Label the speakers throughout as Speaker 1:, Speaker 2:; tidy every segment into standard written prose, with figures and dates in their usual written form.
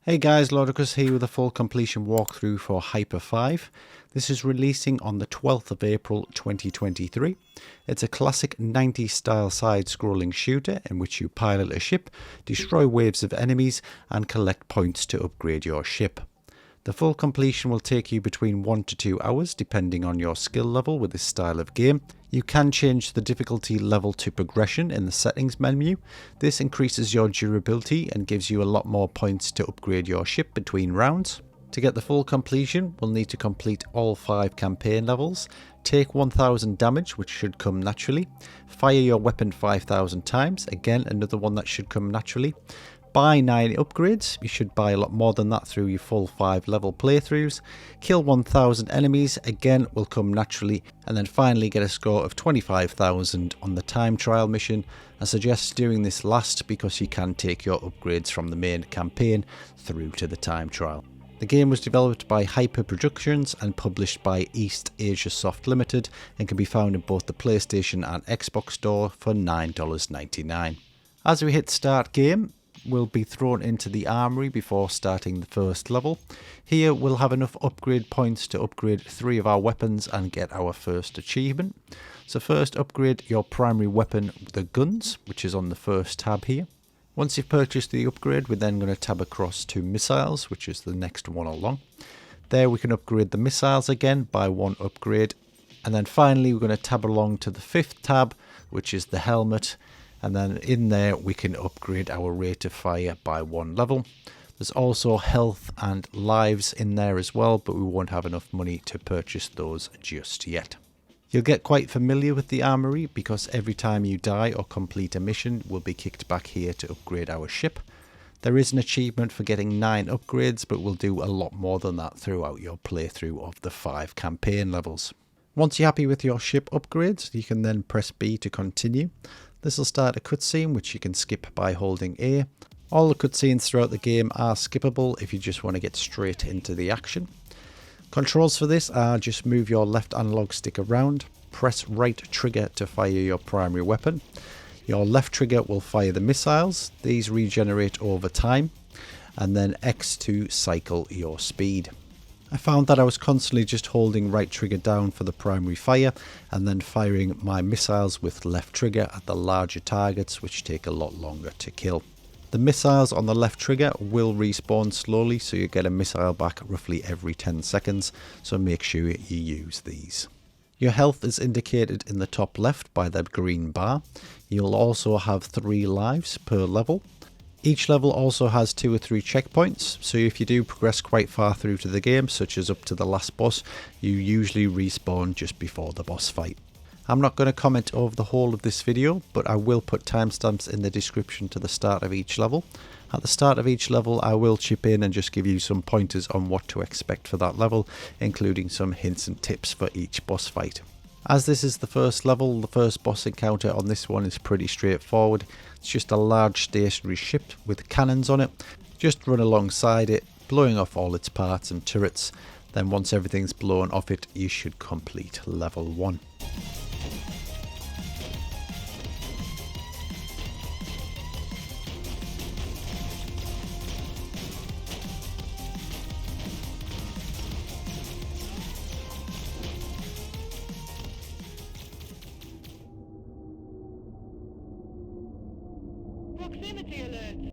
Speaker 1: Hey guys, Lodicus here with a full completion walkthrough for Hyper-5. This is releasing on the 12th of April 2023. It's a classic 90s style side-scrolling shooter in which you pilot a ship, destroy waves of enemies and collect points to upgrade your ship. The full completion will take you between 1 to 2 hours depending on your skill level with this style of game. You can change the difficulty level to progression in the settings menu. This increases your durability and gives you a lot more points to upgrade your ship between rounds. To get the full completion, we'll need to complete all 5 campaign levels, take 1000 damage, which should come naturally, fire your weapon 5000 times, again another one that should come naturally, buy 9 upgrades, you should buy a lot more than that through your full 5 level playthroughs, kill 1000 enemies, again will come naturally, and then finally get a score of 25,000 on the time trial mission. I suggest doing this last because you can take your upgrades from the main campaign through to the time trial. The game was developed by Hyper Productions and published by Eastasiasoft Limited and can be found in both the PlayStation and Xbox store for $9.99. As we hit start game, we'll be thrown into the Armoury before starting the first level. Here we'll have enough upgrade points to upgrade 3 of our weapons and get our first achievement. So first, upgrade your primary weapon, the guns, which is on the first tab here. Once you've purchased the upgrade, we're then going to tab across to missiles, which is the next one along. There we can upgrade the missiles again by 1 upgrade. And then finally we're going to tab along to the 5th tab, which is the helmet. And then in there we can upgrade our rate of fire by 1 level. There's also health and lives in there as well, but we won't have enough money to purchase those just yet. You'll get quite familiar with the Armoury because every time you die or complete a mission, we'll be kicked back here to upgrade our ship. There is an achievement for getting 9 upgrades, but we'll do a lot more than that throughout your playthrough of the 5 campaign levels. Once you're happy with your ship upgrades, you can then press B to continue. This will start a cutscene which you can skip by holding A. All the cutscenes throughout the game are skippable if you just want to get straight into the action. Controls for this are just move your left analog stick around, press right trigger to fire your primary weapon. Your left trigger will fire the missiles, these regenerate over time, and then X to cycle your speed. I found that I was constantly just holding right trigger down for the primary fire and then firing my missiles with left trigger at the larger targets, which take a lot longer to kill. The missiles on the left trigger will respawn slowly, so you get a missile back roughly every 10 seconds, so make sure you use these. Your health is indicated in the top left by the green bar. You'll also have 3 lives per level. Each level also has 2 or 3 checkpoints, so if you do progress quite far through to the game, such as up to the last boss, you usually respawn just before the boss fight. I'm not going to comment over the whole of this video, but I will put timestamps in the description to the start of each level. At the start of each level, I will chip in and just give you some pointers on what to expect for that level, including some hints and tips for each boss fight. As this is the first level, the first boss encounter on this one is pretty straightforward. It's just a large stationary ship with cannons on it. Just run alongside it, blowing off all its parts and turrets. Then once everything's blown off it, you should complete level 1.
Speaker 2: Proximity alert!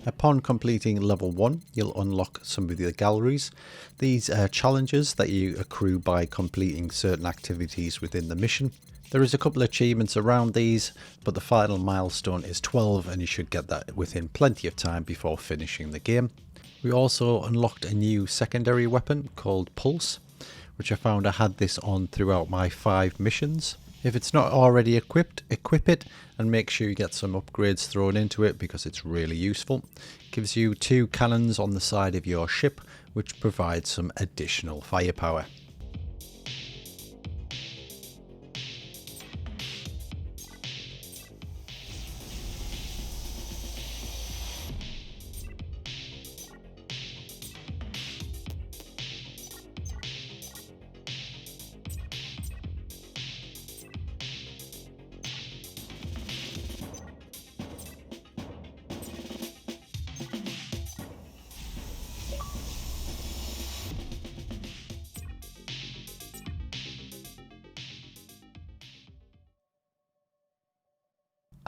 Speaker 1: Upon completing level 1, you'll unlock some of the galleries. These are challenges that you accrue by completing certain activities within the mission. There is a couple of achievements around these, but the final milestone is 12 and you should get that within plenty of time before finishing the game. We also unlocked a new secondary weapon called Pulse, which I found I had this on throughout my 5 missions. If it's not already equipped, equip it and make sure you get some upgrades thrown into it because it's really useful. It gives you 2 cannons on the side of your ship, which provides some additional firepower.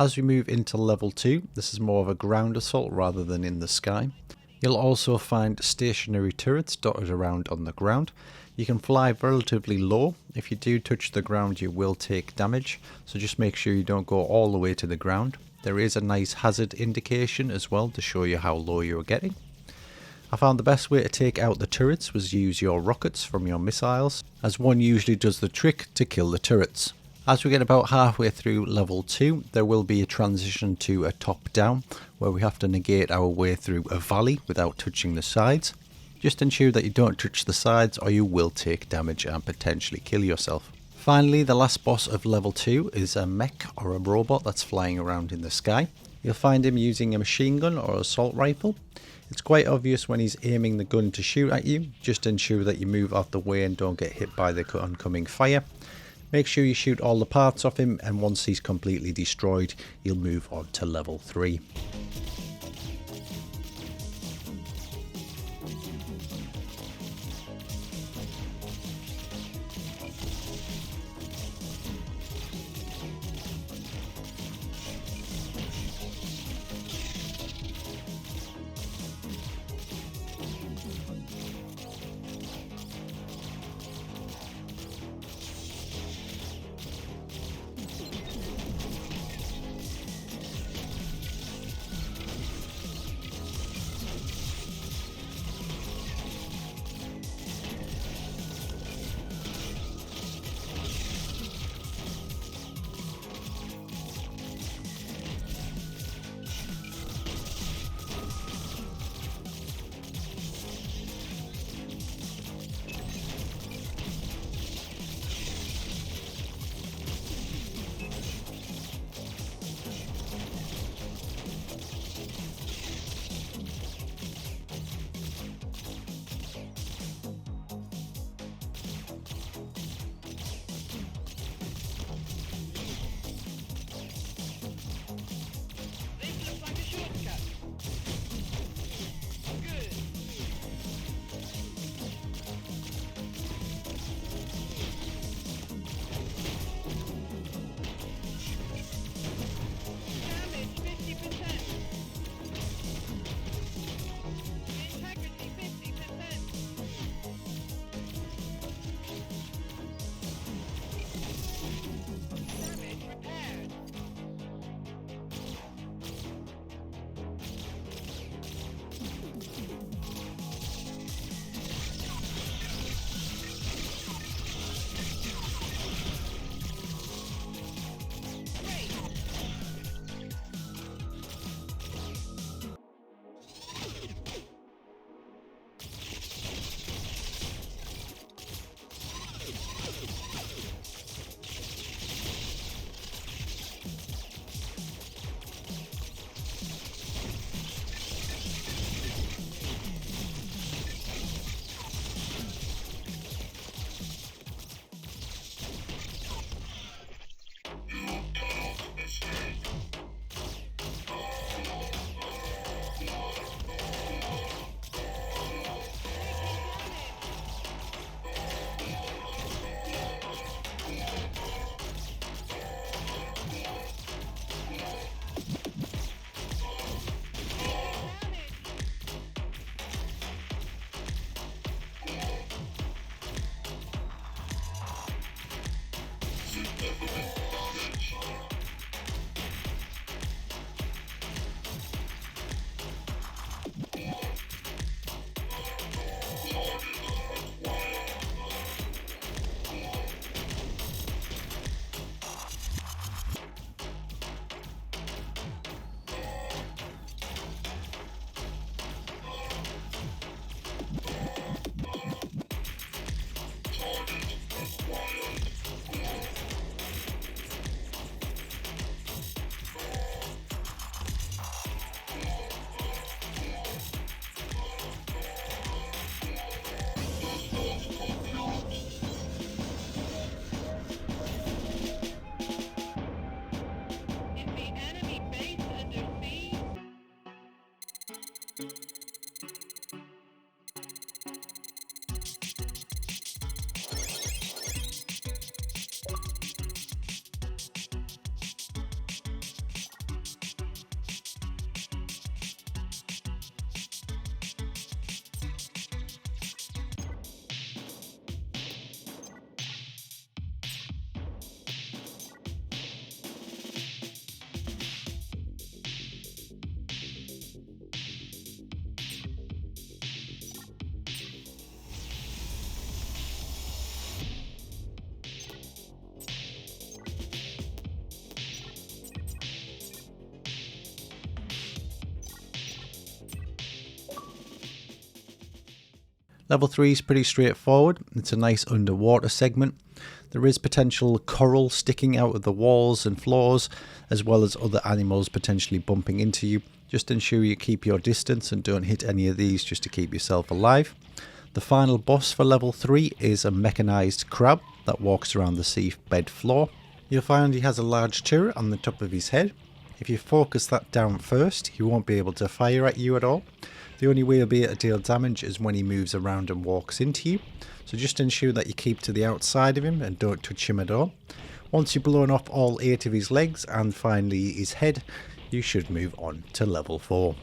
Speaker 1: As we move into level 2, this is more of a ground assault rather than in the sky. You'll also find stationary turrets dotted around on the ground. You can fly relatively low. If you do touch the ground, you will take damage, so just make sure you don't go all the way to the ground. There is a nice hazard indication as well to show you how low you're getting. I found the best way to take out the turrets was use your rockets from your missiles, as one usually does the trick to kill the turrets. As we get about halfway through level 2, there will be a transition to a top-down, where we have to negate our way through a valley without touching the sides. Just ensure that you don't touch the sides or you will take damage and potentially kill yourself. Finally, the last boss of level 2 is a mech or a robot that's flying around in the sky. You'll find him using a machine gun or assault rifle. It's quite obvious when he's aiming the gun to shoot at you. Just ensure that you move out the way and don't get hit by the oncoming fire. Make sure you shoot all the parts off him, and once he's completely destroyed, you'll move on to level 3. Level 3 is pretty straightforward. It's a nice underwater segment. There is potential coral sticking out of the walls and floors, as well as other animals potentially bumping into you. Just ensure you keep your distance and don't hit any of these just to keep yourself alive. The final boss for level 3 is a mechanised crab that walks around the seabed floor. You'll find he has a large turret on the top of his head. If you focus that down first, he won't be able to fire at you at all. The only way he'll be able to deal damage is when he moves around and walks into you. So just ensure that you keep to the outside of him and don't touch him at all. Once you've blown off all 8 of his legs and finally his head, you should move on to level 4.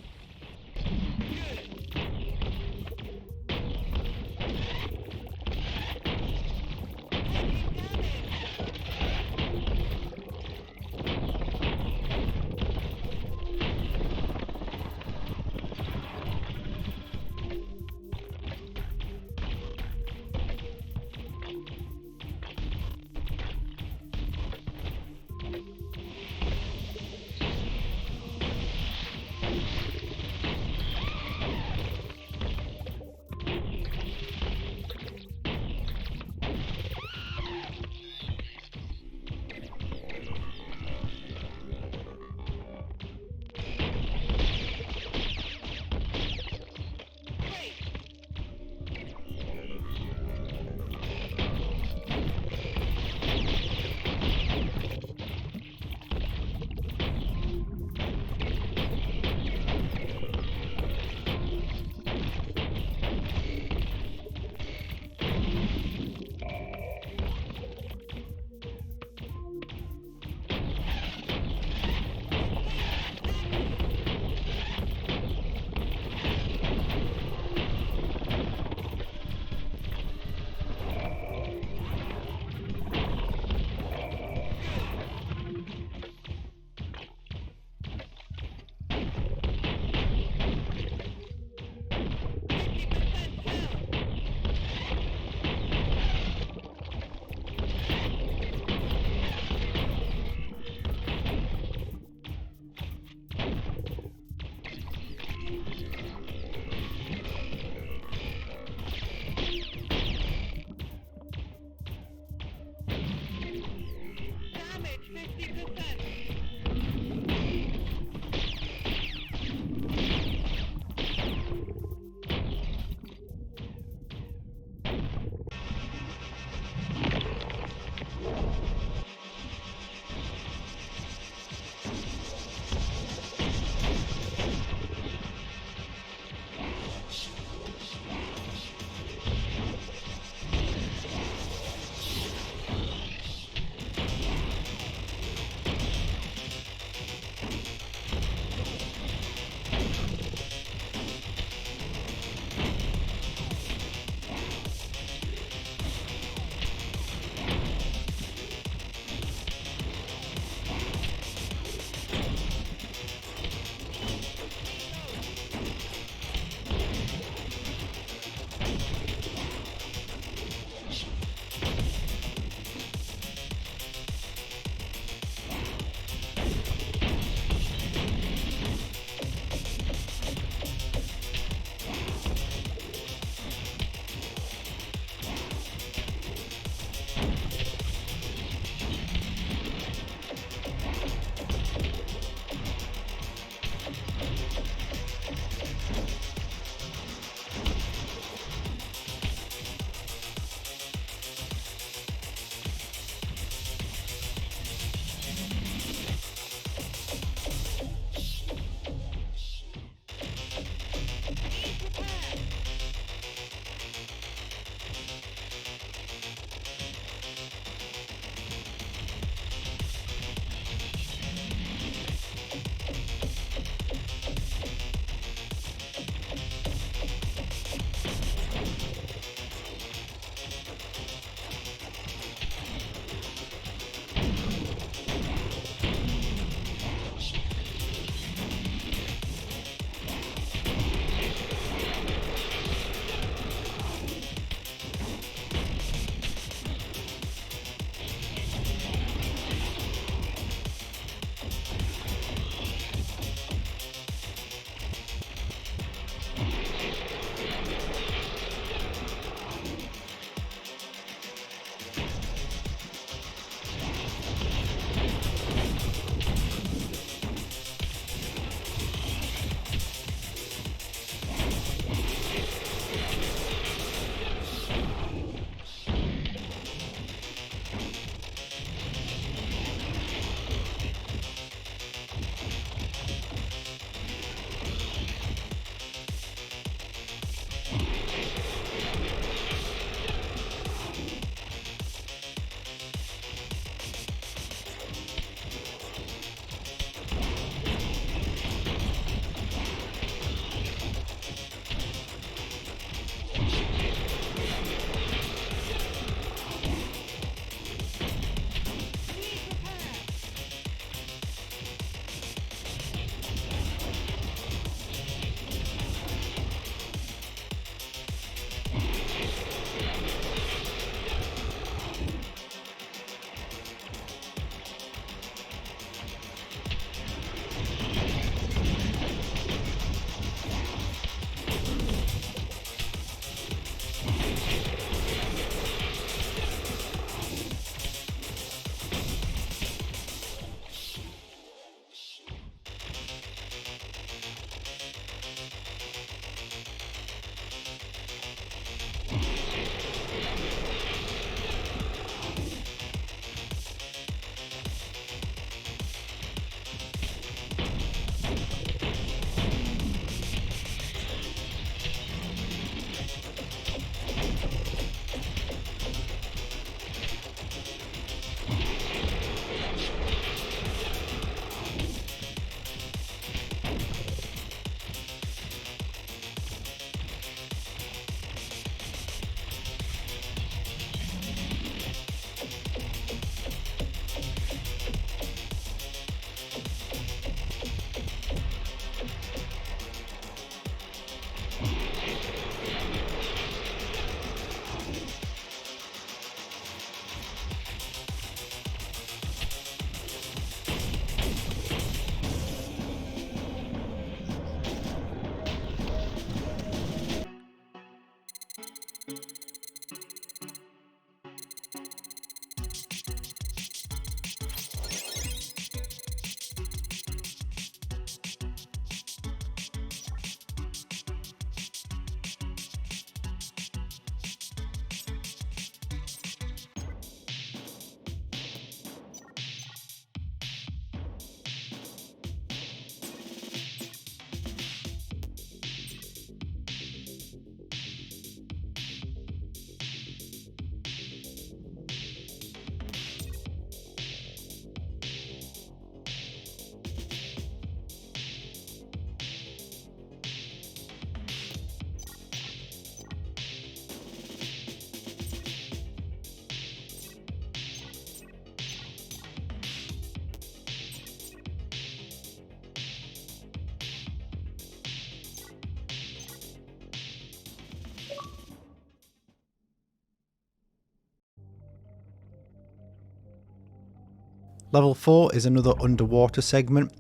Speaker 1: Level 4 is another underwater segment.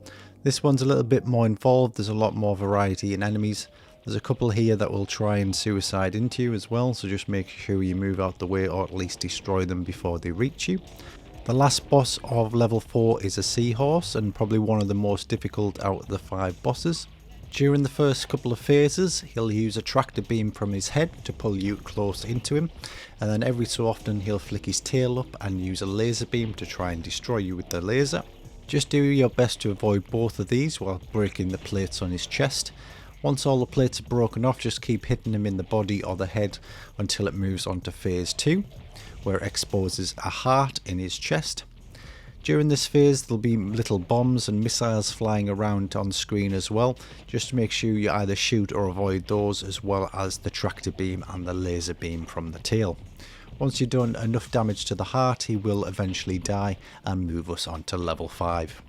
Speaker 1: This one's a little bit more involved, there's a lot more variety in enemies. There's a couple here that will try and suicide into you as well, so just make sure you move out the way or at least destroy them before they reach you. The last boss of level 4 is a seahorse, and probably one of the most difficult out of the 5 bosses. During the first couple of phases, he'll use a tractor beam from his head to pull you close into him, and then every so often he'll flick his tail up and use a laser beam to try and destroy you with the laser. Just do your best to avoid both of these while breaking the plates on his chest. Once all the plates are broken off, just keep hitting him in the body or the head until it moves on to phase 2, where it exposes a heart in his chest. During this phase there'll be little bombs and missiles flying around on screen as well. Just make sure you either shoot or avoid those, as well as the tractor beam and the laser beam from the tail. Once you've done enough damage to the heart, he will eventually die and move us on to level 5.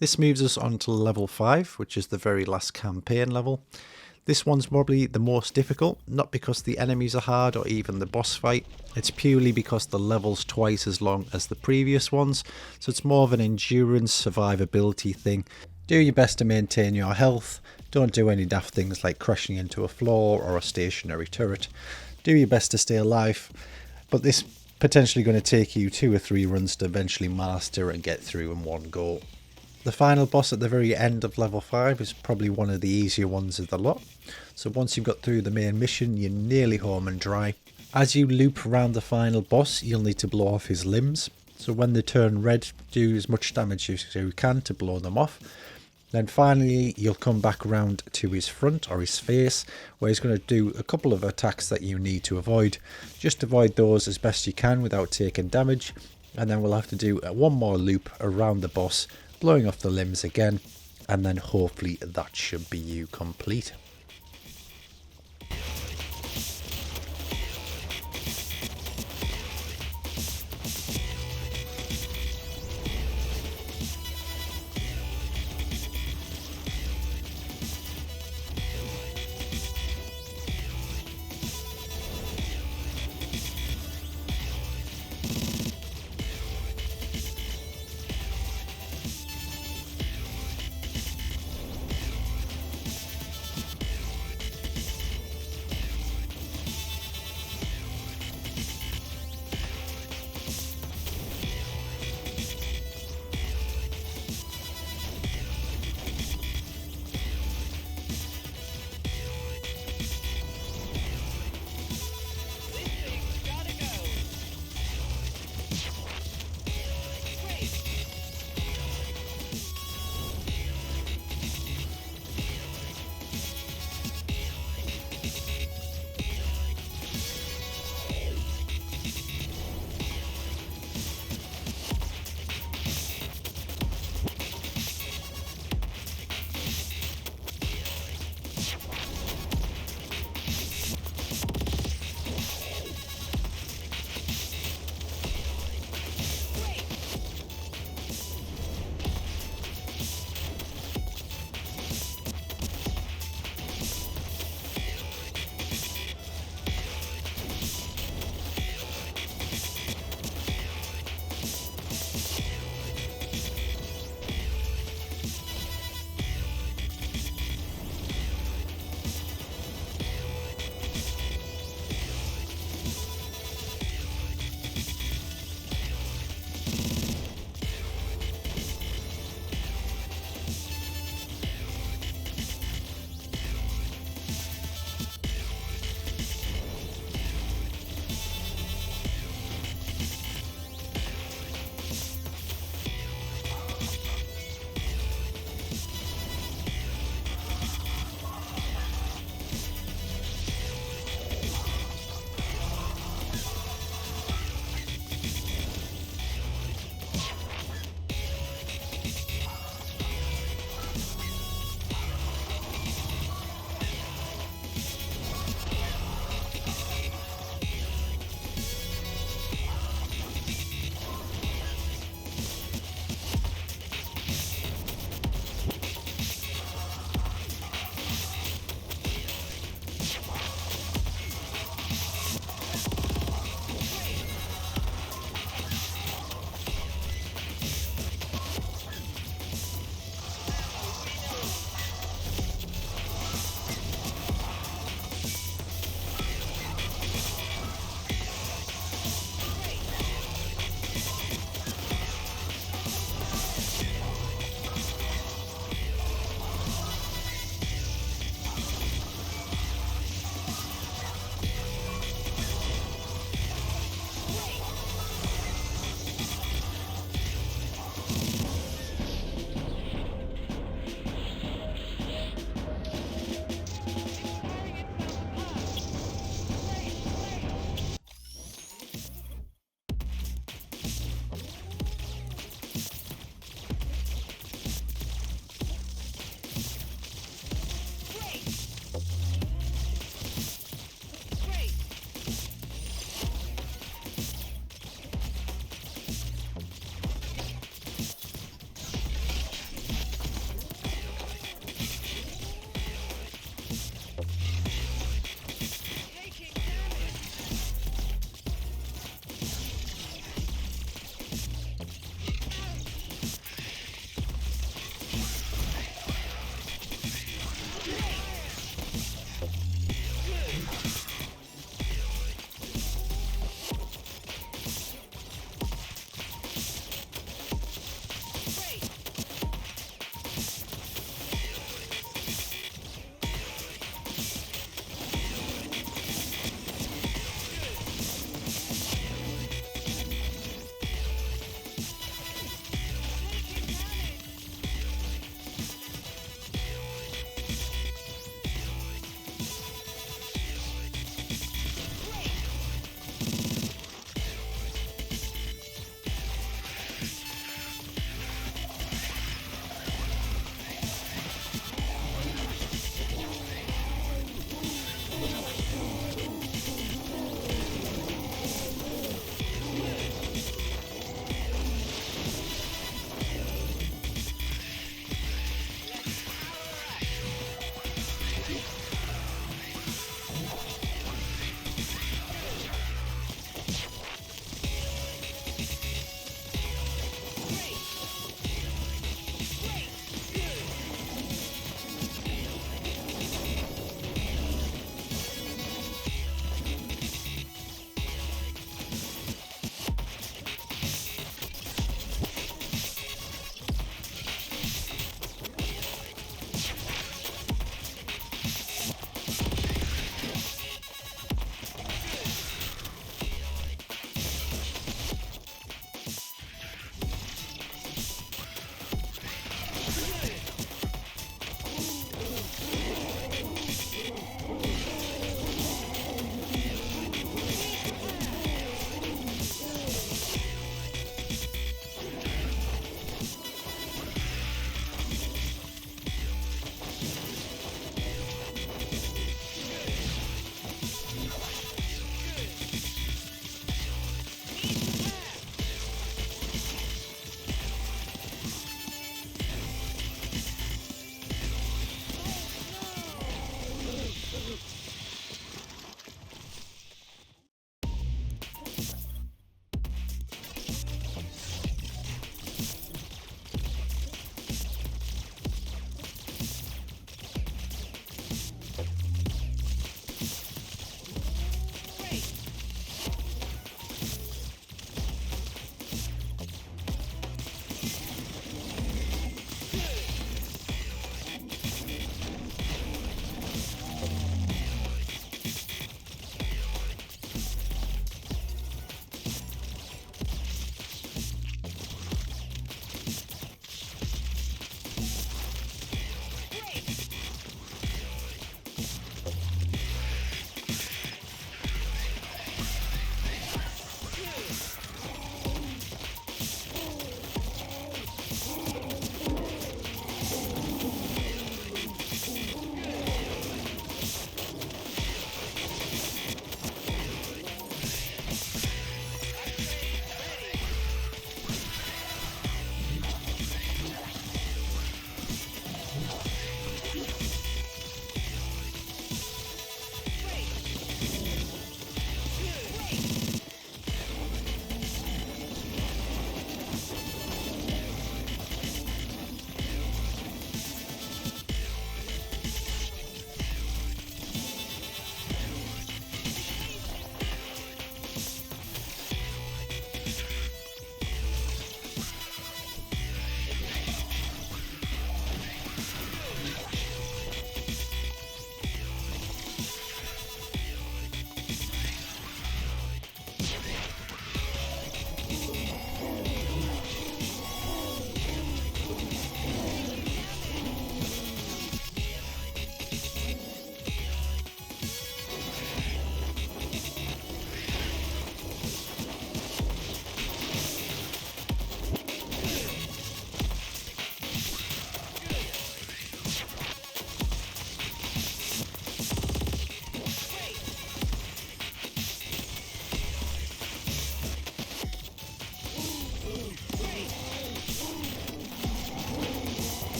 Speaker 1: This moves us on to level 5, which is the very last campaign level. This one's probably the most difficult, not because the enemies are hard or even the boss fight. It's purely because the level's twice as long as the previous ones, so it's more of an endurance survivability thing. Do your best to maintain your health, don't do any daft things like crashing into a floor or a stationary turret. Do your best to stay alive, but this potentially going to take you 2 or 3 runs to eventually master and get through in one go. The final boss at the very end of level 5 is probably one of the easier ones of the lot. So once you've got through the main mission, you're nearly home and dry. As you loop around the final boss, you'll need to blow off his limbs. So when they turn red, do as much damage as you can to blow them off. Then finally, you'll come back around to his front or his face, where he's going to do a couple of attacks that you need to avoid. Just avoid those as best you can without taking damage. And then we'll have to do one more loop around the boss, blowing off the limbs again, and then hopefully that should be you complete.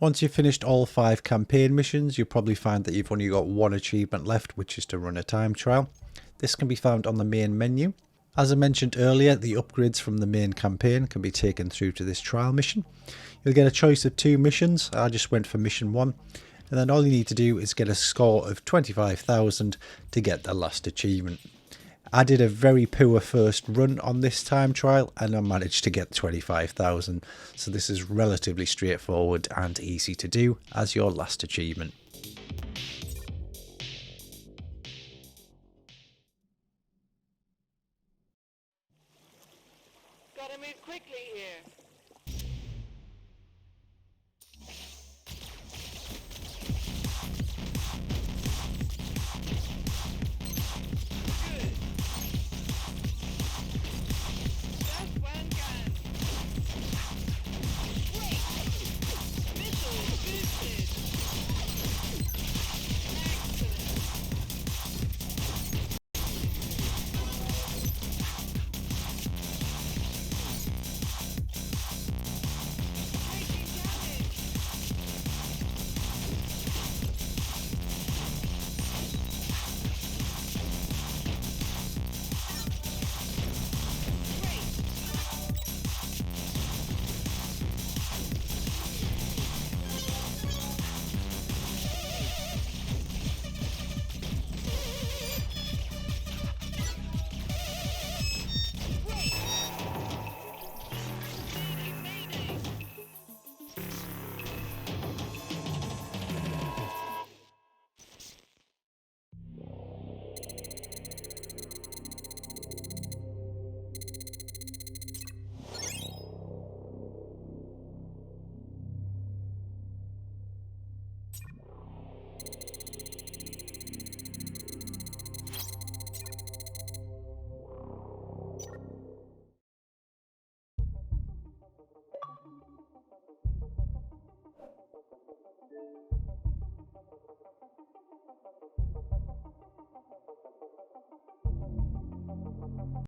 Speaker 1: Once you've finished all 5 campaign missions, you'll probably find that you've only got one achievement left, which is to run a time trial. This can be found on the main menu. As I mentioned earlier, the upgrades from the main campaign can be taken through to this trial mission. You'll get a choice of 2 missions. I just went for mission 1. And then all you need to do is get a score of 25,000 to get the last achievement. I did a very poor first run on this time trial and I managed to get 25,000. So this is relatively straightforward and easy to do as your last achievement.
Speaker 2: Gotta move quickly here. Good. Just one gun. Great. Missile boosted.